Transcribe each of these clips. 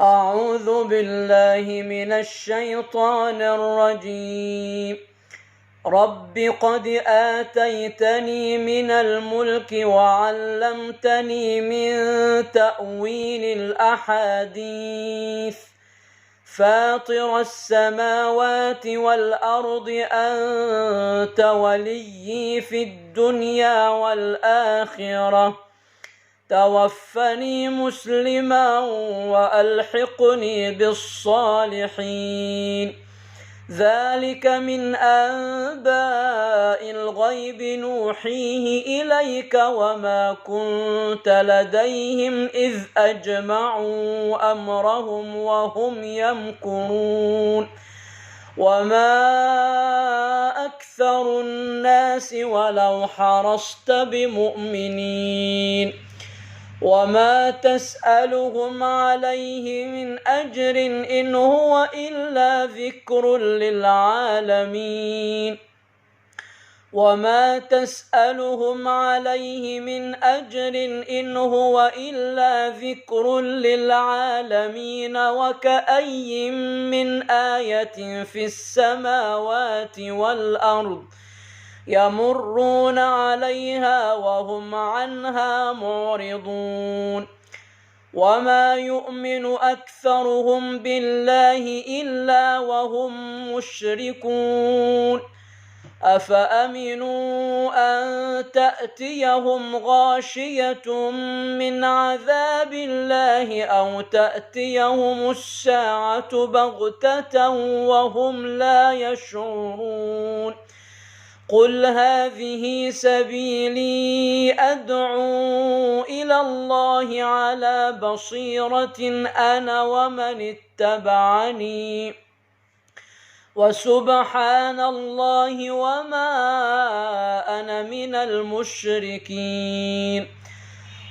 أعوذ بالله من الشيطان الرجيم. رب قد آتيتني من الملك وعلمتني من تأويل الأحاديث فاطر السماوات والأرض أنت وليي في الدنيا والآخرة توفني مسلما وألحقني بالصالحين. ذلك من أنباء الغيب نوحيه إليك وما كنت لديهم إذ أجمعوا أمرهم وهم يمكرون. وما أكثر الناس ولو حرصت بمؤمنين وما تسألهم عليه من أجر إن هو إلا ذكر للعالمين. وما تسألهم عليه من أجر إن هو إلا ذكر للعالمين. وكأي من آية في السماوات والأرض يمرون عليها وهم عنها معرضون. وما يؤمن أكثرهم بالله إلا وهم مشركون. أفأمنوا أن تأتيهم غاشية من عذاب الله أو تأتيهم الساعة بغتة وهم لا يشعرون. قل هذه سبيلي أدعو إلى الله على بصيرة أنا ومن اتبعني وسبحان الله وما أنا من المشركين.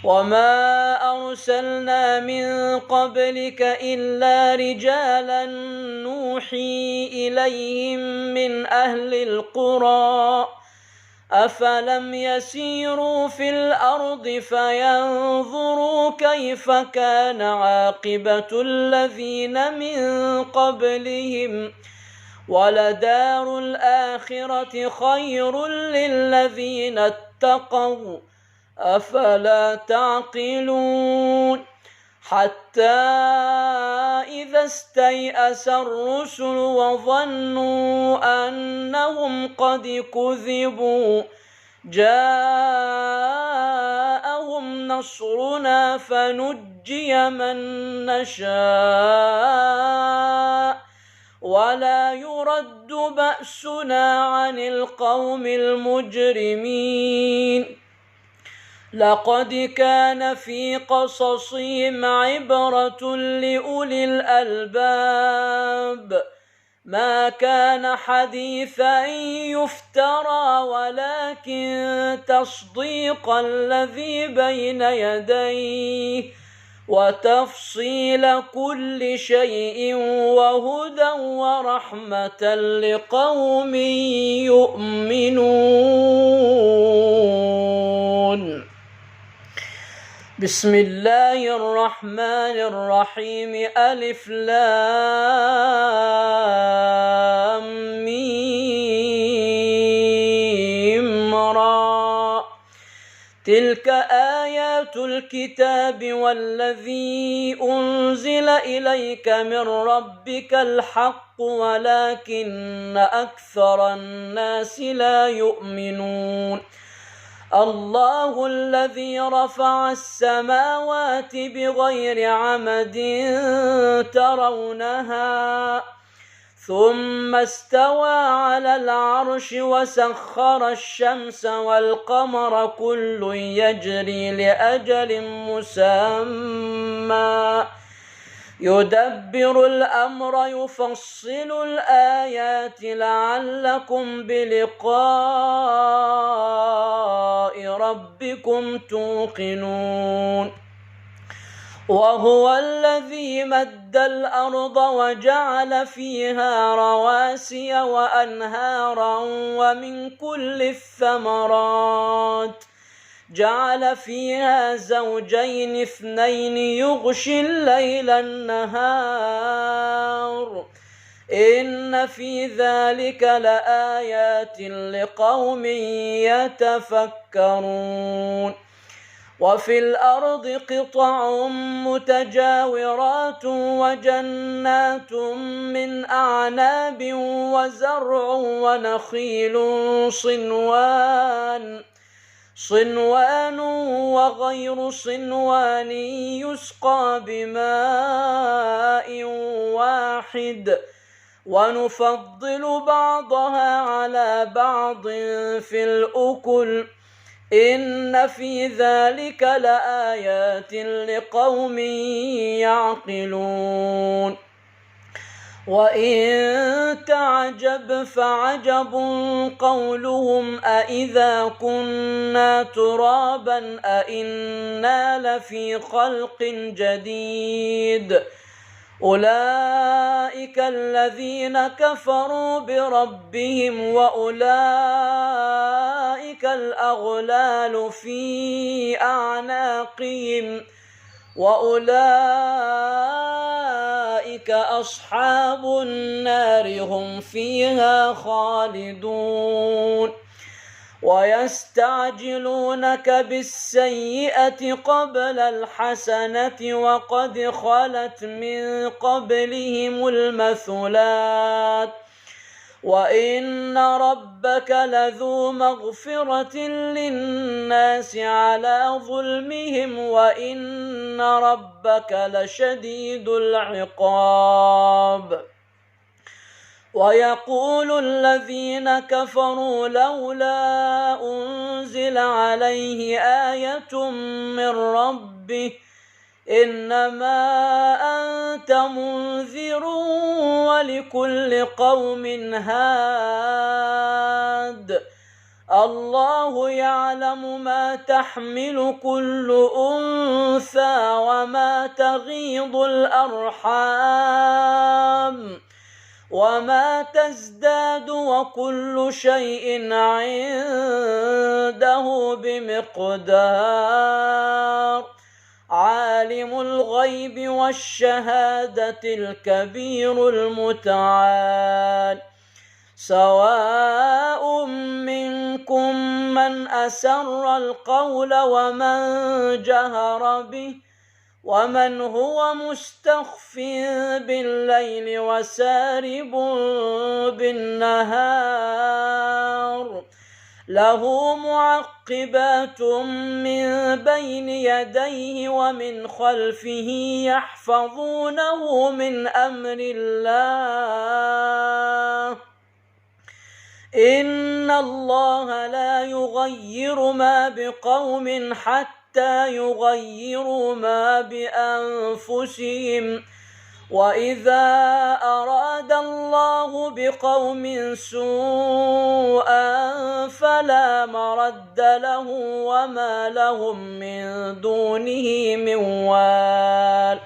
وما أرسلنا من قبلك إلا رجالا نوحي إليهم من أهل القرى أفلم يسيروا في الأرض فينظروا كيف كان عاقبة الذين من قبلهم ولدار الآخرة خير للذين اتقوا أفلا تعقلون. حتى إذا استيأس الرسل وظنوا أنهم قد كذبوا جاءهم نصرنا فنجي من نشاء ولا يرد بأسنا عن القوم المجرمين. لقد كان في قصصهم عبرة لأولي الألباب ما كان حديثا يفترى ولكن تصديق الذي بين يديه وتفصيل كل شيء وهدى ورحمة لقوم يؤمنون. بسم الله الرحمن الرحيم. ألف لام ميم را. تلك آيات الكتاب والذي أنزل إليك من ربك الحق ولكن أكثر الناس لا يؤمنون. الله الذي رفع السماوات بغير عمد ترونها ثم استوى على العرش وسخر الشمس والقمر كل يجري لأجل مسمى يدبر الأمر يفصل الآيات لعلكم بلقاء ربكم توقنون. وهو الذي مد الأرض وجعل فيها رواسي وأنهارا ومن كل الثمرات جعل فيها زوجين اثنين يغشي الليل النهار إن في ذلك لآيات لقوم يتفكرون وفي الأرض قطع متجاورات وجنات من أعناب وزرع ونخيل صنوان وغير صنوان يسقى بماء واحد ونفضل بعضها على بعض في الأكل إن في ذلك لآيات لقوم يعقلون وإن تعجب فعجب قولهم أإذا كنا ترابا أإنا لفي خلق جديد أولئك الذين كفروا بربهم وأولئك الأغلال في أعناقهم وأولئك أصحاب النار هم فيها خالدون ويستعجلونك بالسيئة قبل الحسنة وقد خلت من قبلهم المثلات وإن ربك لذو مغفرة للناس على ظلمهم وإن ربك لشديد العقاب ويقول الذين كفروا لولا أنزل عليه آية من ربه إنما أنت منذر ولكل قوم هاد الله يعلم ما تحمل كل أنثى وما تغيض الأرحام وما تزداد وكل شيء عنده بمقدار عالم الغيب والشهادة الكبير المتعال سواء منكم من أسر القول ومن جهر به ومن هو مستخف بالليل وسارب بالنهار له معقبات من بين يديه ومن خلفه يحفظونه من أمر الله إن الله لا يغير ما بقوم حتى يغيروا ما بأنفسهم وإذا أراد الله بقوم سوءا فلا مرد له وما لهم من دونه من وال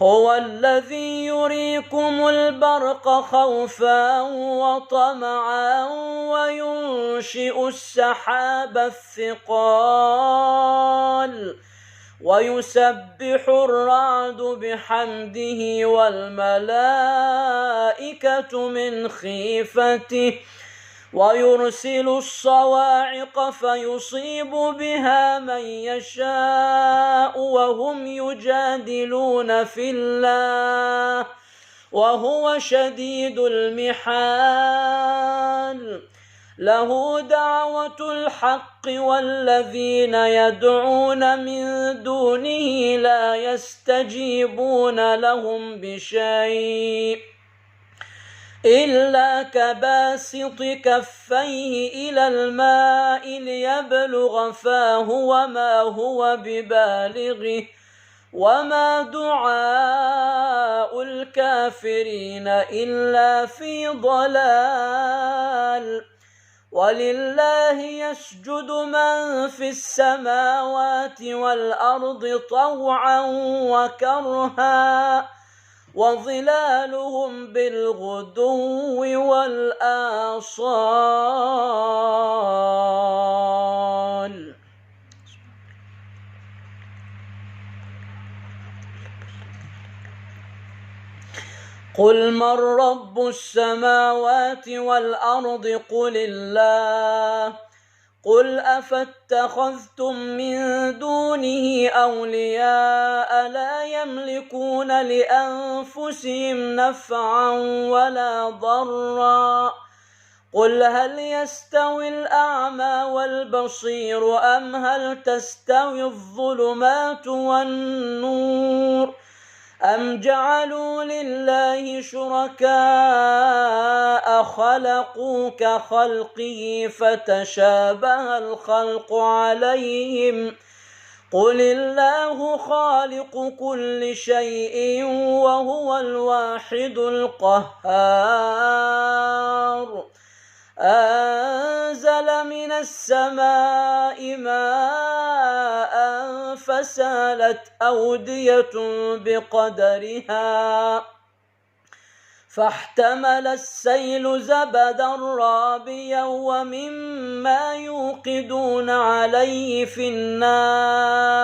هو الذي يريكم البرق خوفا وطمعا وينشئ السحاب الثقال ويسبح الرعد بحمده والملائكة من خيفته ويرسل الصواعق فيصيب بها من يشاء وهم يجادلون في الله وهو شديد المحال له دعوة الحق والذين يدعون من دونه لا يستجيبون لهم بشيء إلا كباسط كفيه إلى الماء ليبلغ فاه وما هو ببالغه وما دعاء الكافرين إلا في ضلال ولله يسجد من في السماوات والأرض طوعا وكرها وظلالهم بالغدو والآصال قل من رب السماوات والأرض قل الله قل أفاتخذتم من دونه أولياء لا يملكون لأنفسهم نفعا ولا ضرا قل هل يستوي الأعمى والبصير أم هل تستوي الظلمات والنور أم جعلوا لله شركاء خلقوا كخلقه فتشابه الخلق عليهم قل الله خالق كل شيء وهو الواحد القهار أنزل من السماء ماء فسالت أودية بقدرها فاحتمل السيل زبدا رابيا ومما يوقدون عليه في النار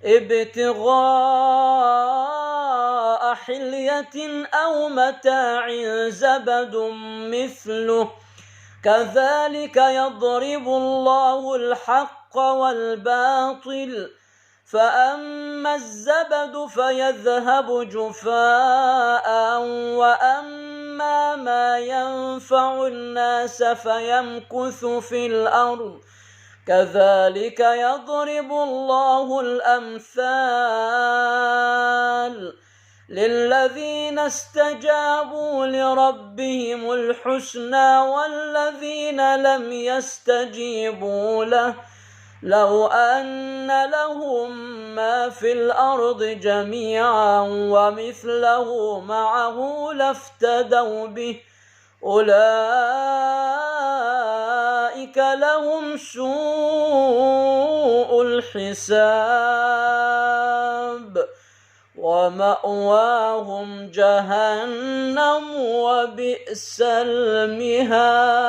ابتغاء حلية أو متاع زبد مثله كذلك يضرب الله الحق والباطل فأما الزبد فيذهب جفاء وأما ما ينفع الناس فيمكث في الأرض كذلك يضرب الله الأمثال للذين استجابوا لربهم الحسنى والذين لم يستجيبوا له لو أن لهم ما في الأرض جميعا ومثله معه لافتدوا به أولئك لهم سوء الحساب ومأواهم جهنم وبئس المهاد.